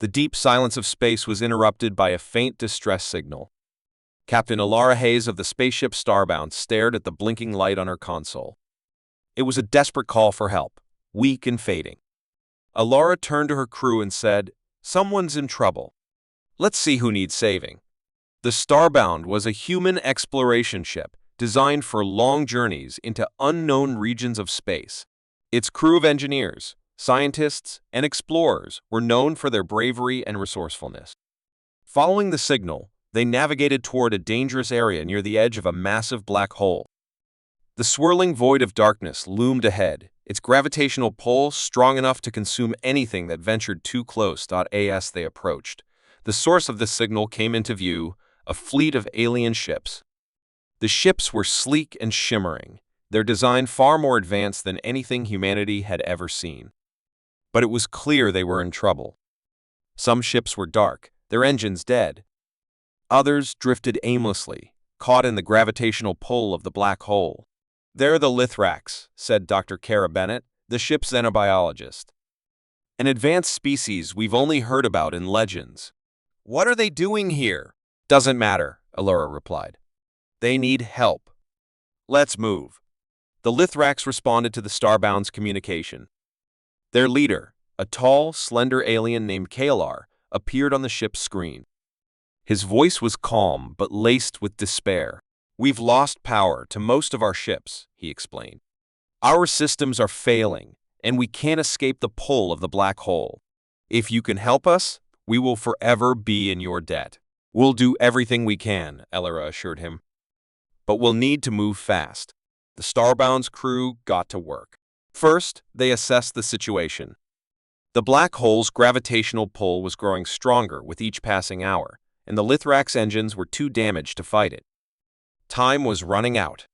The deep silence of space was interrupted by a faint distress signal. Captain Alara Hayes of the spaceship Starbound stared at the blinking light on her console. It was a desperate call for help, weak and fading. Alara turned to her crew and said, "Someone's in trouble. Let's see who needs saving." The Starbound was a human exploration ship designed for long journeys into unknown regions of space. Its crew of engineers, scientists, and explorers were known for their bravery and resourcefulness. Following the signal, they navigated toward a dangerous area near the edge of a massive black hole. The swirling void of darkness loomed ahead, its gravitational pull strong enough to consume anything that ventured too close. As they approached, the source of the signal came into view, a fleet of alien ships. The ships were sleek and shimmering, their design far more advanced than anything humanity had ever seen. But it was clear they were in trouble. Some ships were dark, their engines dead. Others drifted aimlessly, caught in the gravitational pull of the black hole. "They're the Lithrax," said Dr. Kara Bennett, the ship's xenobiologist. "An advanced species we've only heard about in legends." "What are they doing here?" "Doesn't matter," Allura replied. "They need help. Let's move." The Lithrax responded to the Starbound's communication. Their leader, a tall, slender alien named Kalar, appeared on the ship's screen. His voice was calm but laced with despair. "We've lost power to most of our ships," he explained. "Our systems are failing, and we can't escape the pull of the black hole. If you can help us, we will forever be in your debt." "We'll do everything we can," Allura assured him. "But we'll need to move fast." The Starbound's crew got to work. First, they assessed the situation. The black hole's gravitational pull was growing stronger with each passing hour, and the Lithrax engines were too damaged to fight it. Time was running out.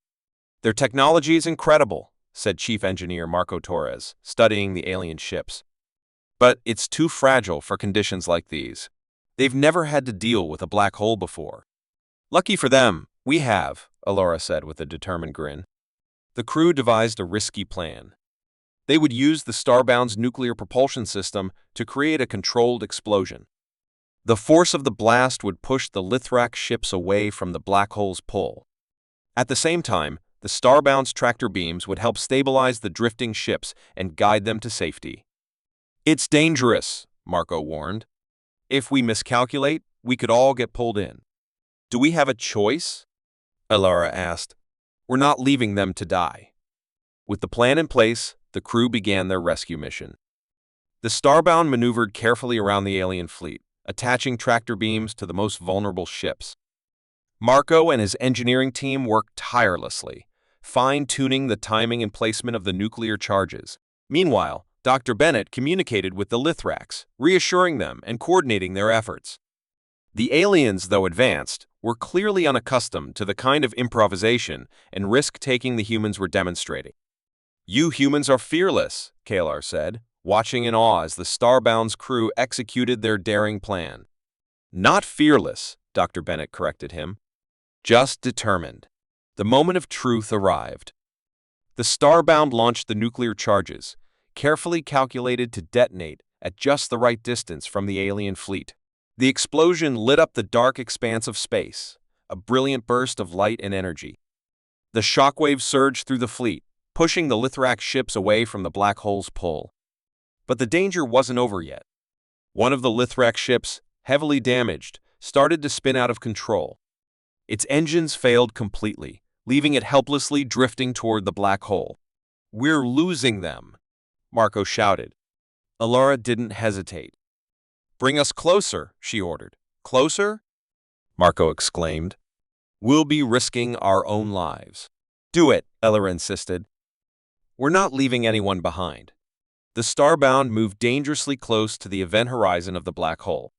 "Their technology is incredible," said Chief Engineer Marco Torres, studying the alien ships. "But it's too fragile for conditions like these. They've never had to deal with a black hole before." "Lucky for them, we have," Allura said with a determined grin. The crew devised a risky plan. They would use the Starbound's nuclear propulsion system to create a controlled explosion. The force of the blast would push the Lithrax ships away from the black hole's pull. At the same time, the Starbound's tractor beams would help stabilize the drifting ships and guide them to safety. "It's dangerous," Marco warned. "If we miscalculate, we could all get pulled in." "Do we have a choice?" Allura asked. "We're not leaving them to die." With the plan in place, the crew began their rescue mission. The Starbound maneuvered carefully around the alien fleet, attaching tractor beams to the most vulnerable ships. Marco and his engineering team worked tirelessly, fine-tuning the timing and placement of the nuclear charges. Meanwhile, Dr. Bennett communicated with the Lithrax, reassuring them and coordinating their efforts. The aliens, though advanced, were clearly unaccustomed to the kind of improvisation and risk-taking the humans were demonstrating. "You humans are fearless," Kalar said, watching in awe as the Starbound's crew executed their daring plan. "Not fearless," Dr. Bennett corrected him. "Just determined." The moment of truth arrived. The Starbound launched the nuclear charges, carefully calculated to detonate at just the right distance from the alien fleet. The explosion lit up the dark expanse of space, a brilliant burst of light and energy. The shockwave surged through the fleet, pushing the Lithrax ships away from the black hole's pull. But the danger wasn't over yet. One of the Lithrax ships, heavily damaged, started to spin out of control. Its engines failed completely, leaving it helplessly drifting toward the black hole. "We're losing them," Marco shouted. Allura didn't hesitate. "Bring us closer," she ordered. "Closer?" Marco exclaimed. "We'll be risking our own lives." "Do it," Allura insisted. "We're not leaving anyone behind." The Starbound moved dangerously close to the event horizon of the black hole.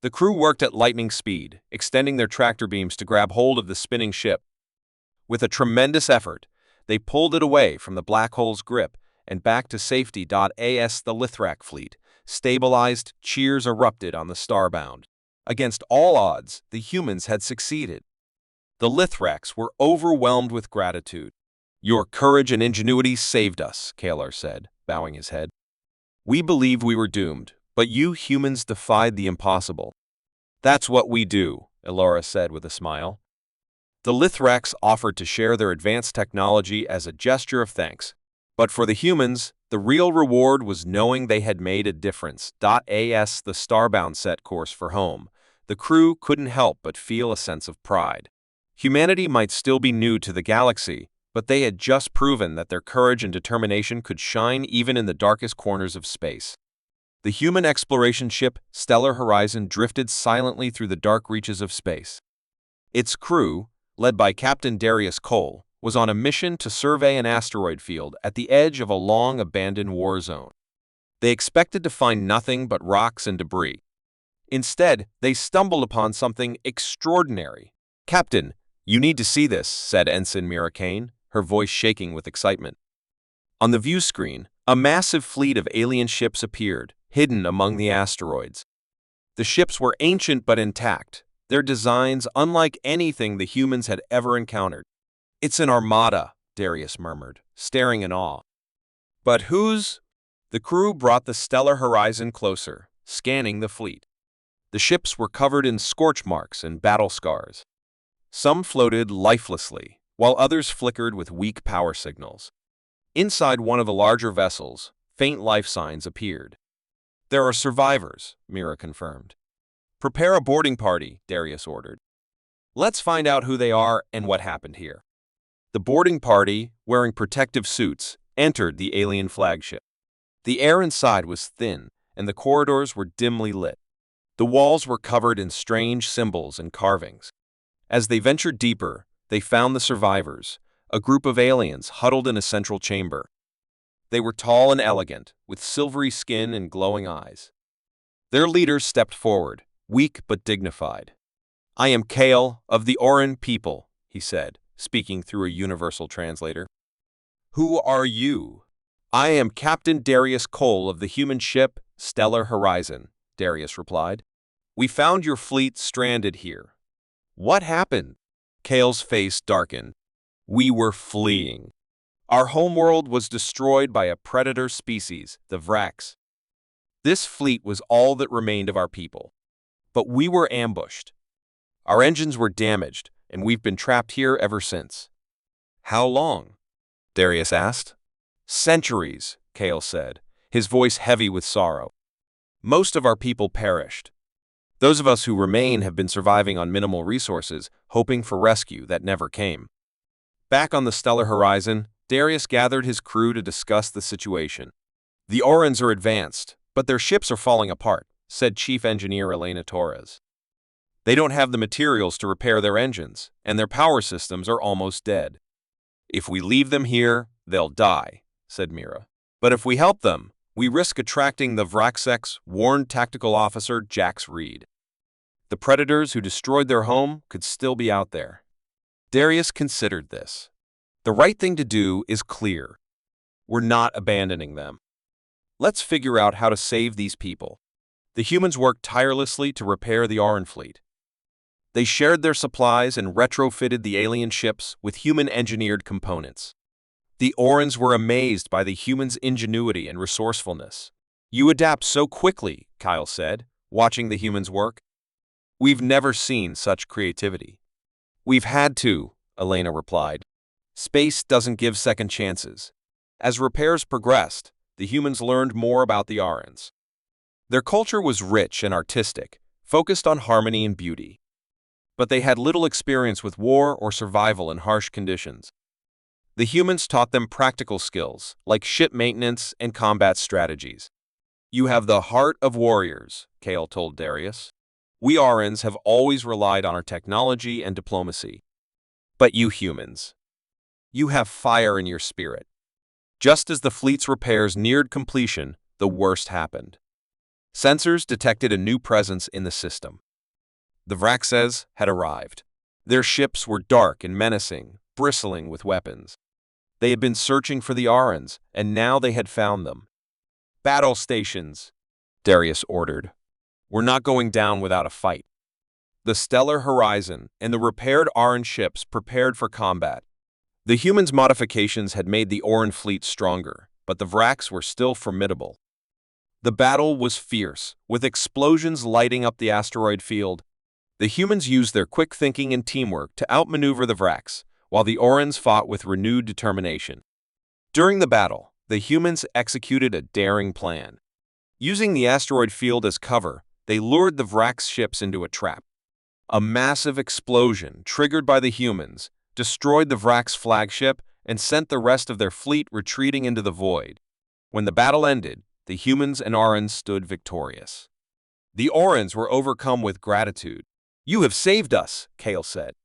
The crew worked at lightning speed, extending their tractor beams to grab hold of the spinning ship. With a tremendous effort, they pulled it away from the black hole's grip and back to safety. As the Lithrax fleet stabilized, cheers erupted on the Starbound. Against all odds, the humans had succeeded. The Lithrax were overwhelmed with gratitude. "Your courage and ingenuity saved us," Kalar said, bowing his head. "We believed we were doomed, But you humans defied the impossible. That's what we do, Elora said with a smile. The Lithrax offered to share their advanced technology as a gesture of thanks. But for the humans, the real reward was knowing they had made a difference. As the Starbound set course for home, the crew couldn't help but feel a sense of pride. Humanity might still be new to the galaxy, but they had just proven that their courage and determination could shine even in the darkest corners of space. The human exploration ship Stellar Horizon drifted silently through the dark reaches of space. Its crew, led by Captain Darius Cole, was on a mission to survey an asteroid field at the edge of a long-abandoned war zone. They expected to find nothing but rocks and debris. Instead, they stumbled upon something extraordinary. "Captain, you need to see this," said Ensign Mira Kane, her voice shaking with excitement. On the view screen, a massive fleet of alien ships appeared, hidden among the asteroids. The ships were ancient but intact, their designs unlike anything the humans had ever encountered. "It's an armada," Darius murmured, staring in awe. "But whose?" The crew brought the Stellar Horizon closer, scanning the fleet. The ships were covered in scorch marks and battle scars. Some floated lifelessly, while others flickered with weak power signals. Inside one of the larger vessels, faint life signs appeared. "There are survivors," Mira confirmed. "Prepare a boarding party," Darius ordered. "Let's find out who they are and what happened here." The boarding party, wearing protective suits, entered the alien flagship. The air inside was thin, and the corridors were dimly lit. The walls were covered in strange symbols and carvings. As they ventured deeper, they found the survivors, a group of aliens huddled in a central chamber. They were tall and elegant, with silvery skin and glowing eyes. Their leader stepped forward, weak but dignified. "I am Kale of the Oran people," he said, speaking through a universal translator. "Who are you?" "I am Captain Darius Cole of the human ship Stellar Horizon," Darius replied. "We found your fleet stranded here." "What happened?" Kale's face darkened. "We were fleeing. Our homeworld was destroyed by a predator species, the Vrax. This fleet was all that remained of our people. But we were ambushed. Our engines were damaged, and we've been trapped here ever since." "How long?" Darius asked. "Centuries," Kale said, his voice heavy with sorrow. "Most of our people perished. Those of us who remain have been surviving on minimal resources, hoping for rescue that never came." Back on the Stellar Horizon, Darius gathered his crew to discuss the situation. "The Orans are advanced, but their ships are falling apart," said Chief Engineer Elena Torres. "They don't have the materials to repair their engines, and their power systems are almost dead." "If we leave them here, they'll die," said Mira. "But if we help them, we risk attracting the Vraxex," warned Tactical Officer Jax Reed. "The predators who destroyed their home could still be out there." Darius considered this. The right thing to do is clear. We're not abandoning them. Let's figure out how to save these people. The humans worked tirelessly to repair the Oran fleet. They shared their supplies and retrofitted the alien ships with human-engineered components. The Orans were amazed by the humans' ingenuity and resourcefulness. "You adapt so quickly," Kyle said, watching the humans work. "We've never seen such creativity." "We've had to," Elena replied. "Space doesn't give second chances." As repairs progressed, the humans learned more about the Orans. Their culture was rich and artistic, focused on harmony and beauty. But they had little experience with war or survival in harsh conditions. The humans taught them practical skills, like ship maintenance and combat strategies. "You have the heart of warriors," Kale told Darius. "We Orans have always relied on our technology and diplomacy. But you humans, you have fire in your spirit." Just as the fleet's repairs neared completion, the worst happened. Sensors detected a new presence in the system. The Vraxes had arrived. Their ships were dark and menacing, bristling with weapons. They had been searching for the Orans, and now they had found them. "Battle stations," Darius ordered. "We're not going down without a fight." The Stellar Horizon and the repaired Oran ships prepared for combat. The humans' modifications had made the Oran fleet stronger, but the Vrax were still formidable. The battle was fierce, with explosions lighting up the asteroid field. The humans used their quick thinking and teamwork to outmaneuver the Vraks, while the Orcs fought with renewed determination. During the battle, the humans executed a daring plan. Using the asteroid field as cover, they lured the Vraks ships into a trap. A massive explosion, triggered by the humans, destroyed the Vraks flagship and sent the rest of their fleet retreating into the void. When the battle ended, the humans and Orcs stood victorious. The Orcs were overcome with gratitude. "You have saved us," Kale said.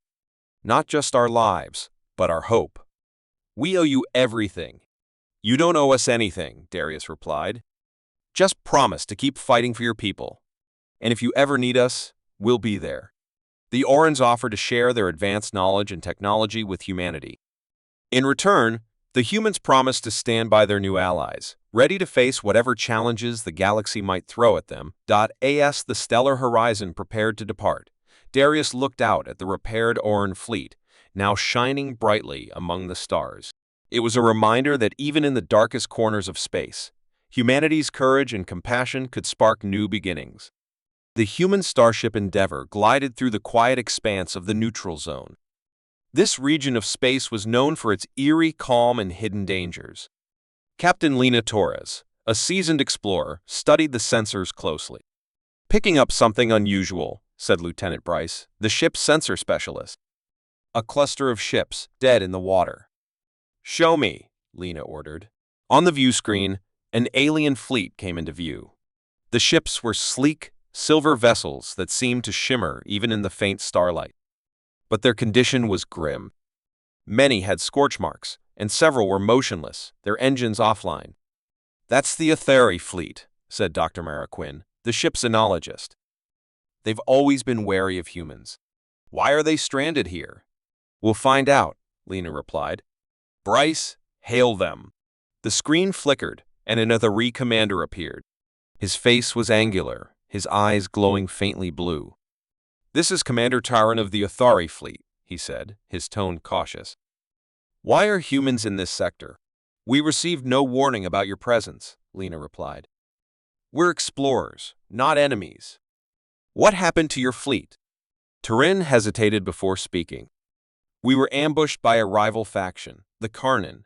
"Not just our lives, but our hope. We owe you everything." "You don't owe us anything," Darius replied. "Just promise to keep fighting for your people. And if you ever need us, we'll be there." The Orcs offered to share their advanced knowledge and technology with humanity. In return, the humans promised to stand by their new allies, ready to face whatever challenges the galaxy might throw at them. As the stellar horizon prepared to depart, Darius looked out at the repaired Orc fleet, now shining brightly among the stars. It was a reminder that even in the darkest corners of space, humanity's courage and compassion could spark new beginnings. The human starship Endeavour glided through the quiet expanse of the neutral zone. This region of space was known for its eerie calm and hidden dangers. Captain Lena Torres, a seasoned explorer, studied the sensors closely. "Picking up something unusual," said Lieutenant Bryce, the ship's sensor specialist. "A cluster of ships, dead in the water." "Show me," Lena ordered. On the view screen, an alien fleet came into view. The ships were sleek, silver vessels that seemed to shimmer even in the faint starlight. But their condition was grim. Many had scorch marks, and several were motionless, their engines offline. "That's the Etheri fleet," said Dr. Maraquin, the ship's enologist. "They've always been wary of humans. Why are they stranded here?" "We'll find out," Lena replied. "Bryce, hail them." The screen flickered, and an Etheri commander appeared. His face was angular, his eyes glowing faintly blue. "This is Commander Tyron of the Etheri fleet," he said, his tone cautious. "Why are humans in this sector?" "We received no warning about your presence," Lena replied. "We're explorers, not enemies." "What happened to your fleet?" Tyron hesitated before speaking. "We were ambushed by a rival faction, the Karnan.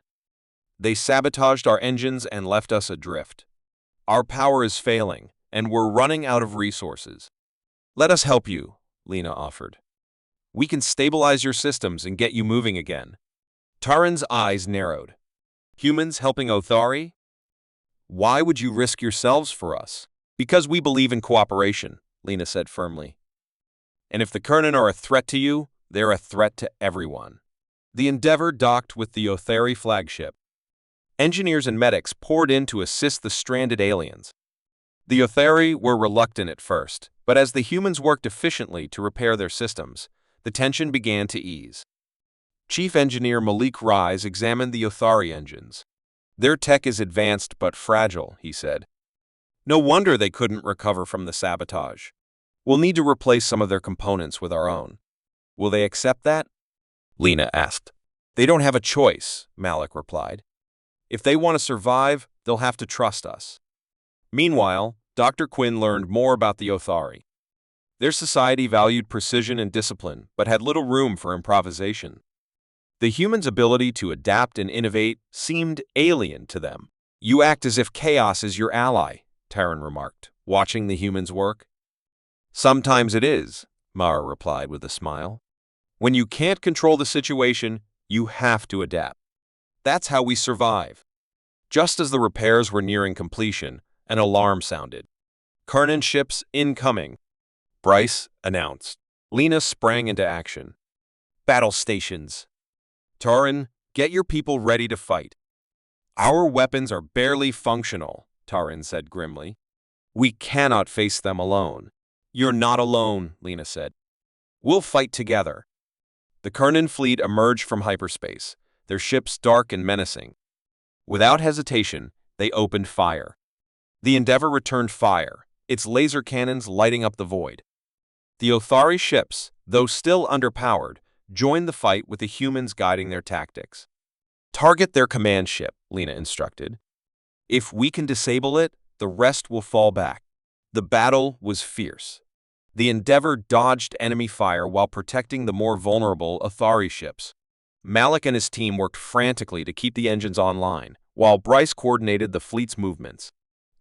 They sabotaged our engines and left us adrift. Our power is failing, and we're running out of resources." "Let us help you," Lena offered. "We can stabilize your systems and get you moving again." Tyron's eyes narrowed. "Humans helping Etheri? Why would you risk yourselves for us?" "Because we believe in cooperation," Lena said firmly. "And if the Karnan are a threat to you, they're a threat to everyone." The Endeavour docked with the Etheri flagship. Engineers and medics poured in to assist the stranded aliens. The Etheri were reluctant at first, but as the humans worked efficiently to repair their systems, the tension began to ease. Chief Engineer Malik Rise examined the Etheri engines. "Their tech is advanced but fragile," he said. "No wonder they couldn't recover from the sabotage. We'll need to replace some of their components with our own." "Will they accept that?" Lena asked. "They don't have a choice," Malik replied. "If they want to survive, they'll have to trust us." Meanwhile, Dr. Quinn learned more about the Etheri. Their society valued precision and discipline, but had little room for improvisation. The humans' ability to adapt and innovate seemed alien to them. "You act as if chaos is your ally," Tyron remarked, watching the humans work. "Sometimes it is," Mara replied with a smile. "When you can't control the situation, you have to adapt. That's how we survive." Just as the repairs were nearing completion, an alarm sounded. "Karnan ships incoming," Bryce announced. Lena sprang into action. "Battle stations. Tyron, get your people ready to fight." "Our weapons are barely functional," Tyron said grimly. "We cannot face them alone." "You're not alone," Lena said. "We'll fight together." The Karnan fleet emerged from hyperspace, their ships dark and menacing. Without hesitation, they opened fire. The Endeavour returned fire, its laser cannons lighting up the void. The Etheri ships, though still underpowered, joined the fight with the humans guiding their tactics. "Target their command ship," Lena instructed. "If we can disable it, the rest will fall back. The battle was fierce. The Endeavor dodged enemy fire while protecting the more vulnerable Athari ships. Malik and his team worked frantically to keep the engines online, while Bryce coordinated the fleet's movements.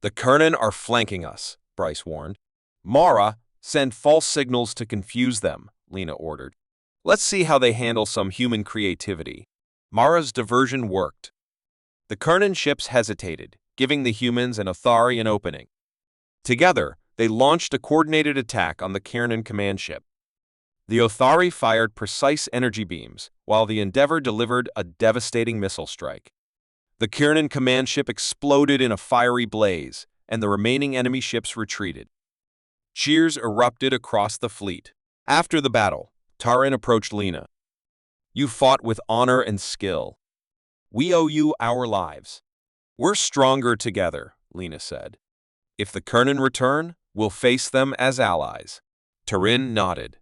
"The Kernan are flanking us," Bryce warned. "Mara, send false signals to confuse them," Lena ordered. "Let's see how they handle some human creativity." Mara's diversion worked. The Kernan ships hesitated, giving the humans and Athari an opening. Together, they launched a coordinated attack on the Kernan command ship. The Athari fired precise energy beams, while the Endeavor delivered a devastating missile strike. The Kernan command ship exploded in a fiery blaze, and the remaining enemy ships retreated. Cheers erupted across the fleet. After the battle, Taran approached Lena. "You fought with honor and skill. We owe you our lives." "We're stronger together," Lena said. "If the Kernan return, we'll face them as allies." Taran nodded.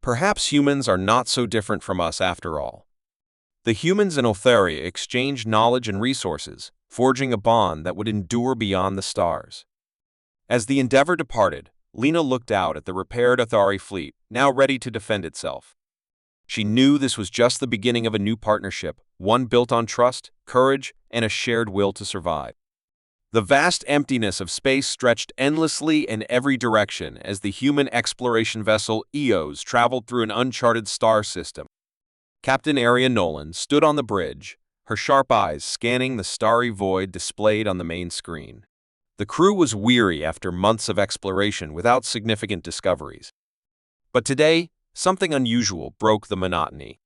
"Perhaps humans are not so different from us after all." The humans in Otharia exchanged knowledge and resources, forging a bond that would endure beyond the stars. As the Endeavor departed, Lena looked out at the repaired Athari fleet, now ready to defend itself. She knew this was just the beginning of a new partnership, one built on trust, courage, and a shared will to survive. The vast emptiness of space stretched endlessly in every direction as the human exploration vessel Eos traveled through an uncharted star system. Captain Aria Nolan stood on the bridge, her sharp eyes scanning the starry void displayed on the main screen. The crew was weary after months of exploration without significant discoveries. But today, something unusual broke the monotony.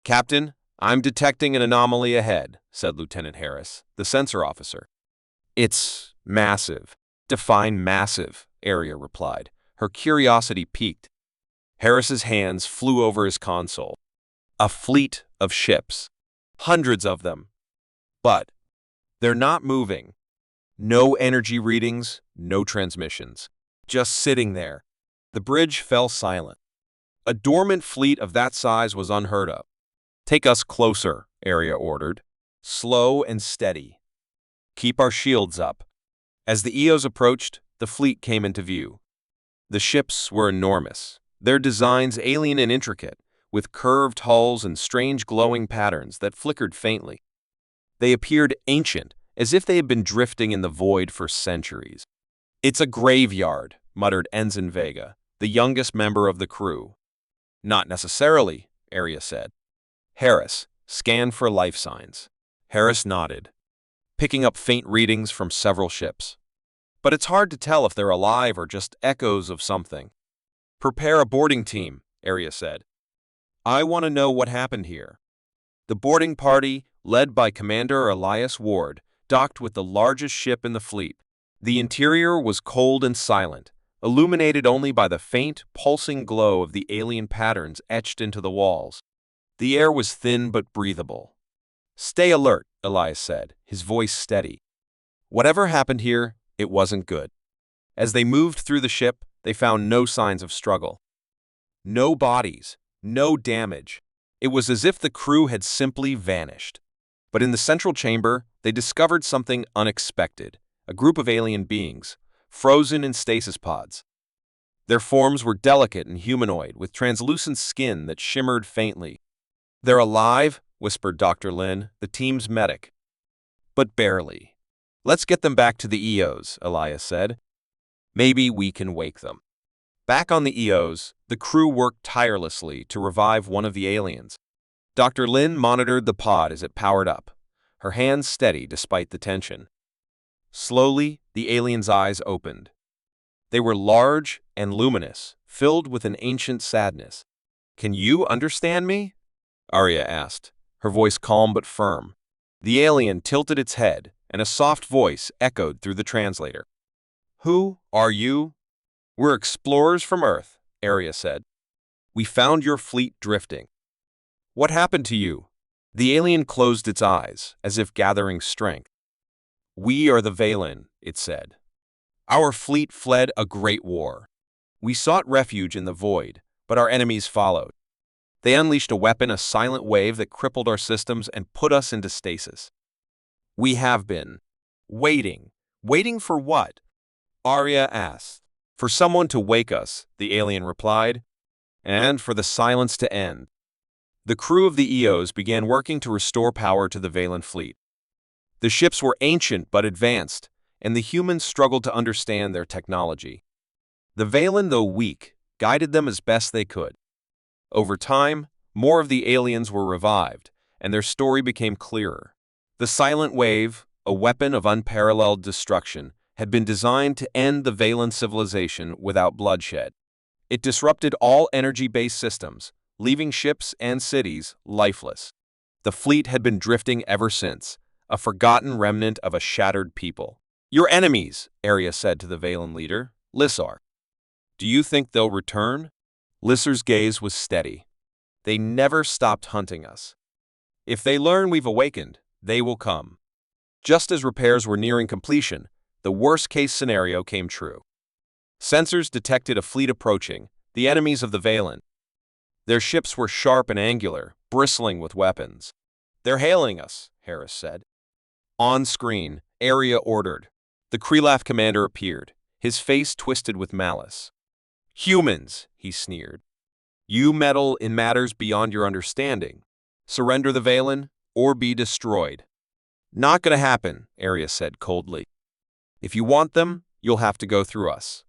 "Captain, I'm detecting an anomaly ahead," said Lieutenant Harris, the sensor officer. "It's massive." "Define massive," Aria replied. Her curiosity piqued. Harris's hands flew over his console. "A fleet of ships. Hundreds of them. But they're not moving. No energy readings, no transmissions. Just sitting there." The bridge fell silent. A dormant fleet of that size was unheard of. "Take us closer," Aria ordered. "Slow and steady. Keep our shields up." As the Eos approached, the fleet came into view. The ships were enormous, their designs alien and intricate, with curved hulls and strange glowing patterns that flickered faintly. They appeared ancient, as if they had been drifting in the void for centuries. "It's a graveyard," muttered Ensign Vega, the youngest member of the crew. "Not necessarily," Aria said. "Harris, scan for life signs." Harris nodded, picking up faint readings from several ships. "But it's hard to tell if they're alive or just echoes of something." "Prepare a boarding team," Aria said. "I want to know what happened here." The boarding party, led by Commander Elias Ward, docked with the largest ship in the fleet. The interior was cold and silent, illuminated only by the faint, pulsing glow of the alien patterns etched into the walls. The air was thin but breathable. "Stay alert," Elias said, his voice steady. Whatever happened here, it wasn't good. As they moved through the ship, they found no signs of struggle. No bodies, no damage. It was as if the crew had simply vanished. But in the central chamber, they discovered something unexpected, a group of alien beings, frozen in stasis pods. Their forms were delicate and humanoid, with translucent skin that shimmered faintly. "They're alive," whispered Dr. Lin, the team's medic. "But barely." "Let's get them back to the Eos," Elias said. "Maybe we can wake them." Back on the Eos, the crew worked tirelessly to revive one of the aliens. Dr. Lin monitored the pod as it powered up, her hands steady despite the tension. Slowly, the alien's eyes opened. They were large and luminous, filled with an ancient sadness. "Can you understand me?" Arya asked, her voice calm but firm. The alien tilted its head, and a soft voice echoed through the translator. "Who are you?" "We're explorers from Earth," Arya said. "We found your fleet drifting." "What happened to you?" The alien closed its eyes, as if gathering strength. "We are the Valen," it said. "Our fleet fled a great war. We sought refuge in the void, but our enemies followed. They unleashed a weapon, a silent wave that crippled our systems and put us into stasis. We have been waiting, Waiting for what? Arya asked. For someone to wake us, the alien replied, and for the silence to end. The crew of the EOs began working to restore power to the Valen fleet. The ships were ancient but advanced, and the humans struggled to understand their technology. The Valen, though weak, guided them as best they could. Over time, more of the aliens were revived, and their story became clearer. The Silent Wave, a weapon of unparalleled destruction, had been designed to end the Valen civilization without bloodshed. It disrupted all energy-based systems, leaving ships and cities lifeless. The fleet had been drifting ever since, a forgotten remnant of a shattered people. Your enemies, Arya said to the Valen leader, Lissar. Do you think they'll return? Lissar's gaze was steady. They never stopped hunting us. If they learn we've awakened, they will come. Just as repairs were nearing completion, the worst-case scenario came true. Sensors detected a fleet approaching, the enemies of the Valen. Their ships were sharp and angular, bristling with weapons. They're hailing us, Harris said. On screen, Arya ordered. The Krelath commander appeared, his face twisted with malice. Humans, he sneered. You meddle in matters beyond your understanding. Surrender the Valen, or be destroyed. Not gonna happen, Arya said coldly. If you want them, you'll have to go through us.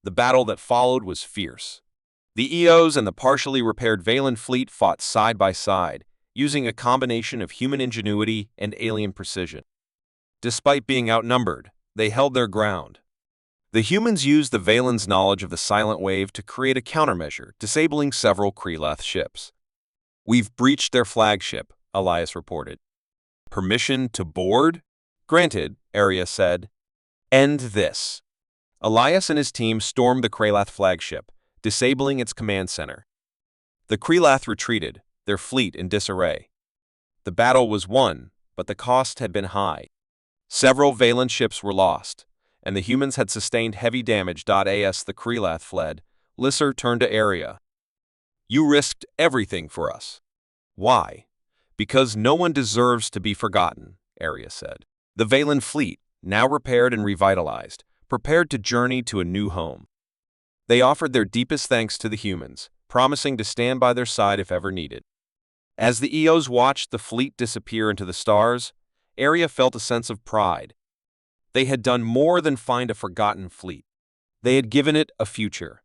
The battle that followed was fierce. The EOs and the partially repaired Valen fleet fought side by side, using a combination of human ingenuity and alien precision. Despite being outnumbered, they held their ground. The humans used the Valen's knowledge of the Silent Wave to create a countermeasure, disabling several Krelath ships. We've breached their flagship, Elias reported. Permission to board? Granted, Arya said. End this. Elias and his team stormed the Krelath flagship, disabling its command center. The Krelath retreated, their fleet in disarray. The battle was won, but the cost had been high. Several Valen ships were lost, and the humans had sustained heavy damage. As the Krelath fled, Lissar turned to Arya. You risked everything for us. Why? Because no one deserves to be forgotten, Arya said. The Valen fleet, now repaired and revitalized, prepared to journey to a new home. They offered their deepest thanks to the humans, promising to stand by their side if ever needed. As the EOs watched the fleet disappear into the stars, Arya felt a sense of pride. They had done more than find a forgotten fleet. They had given it a future.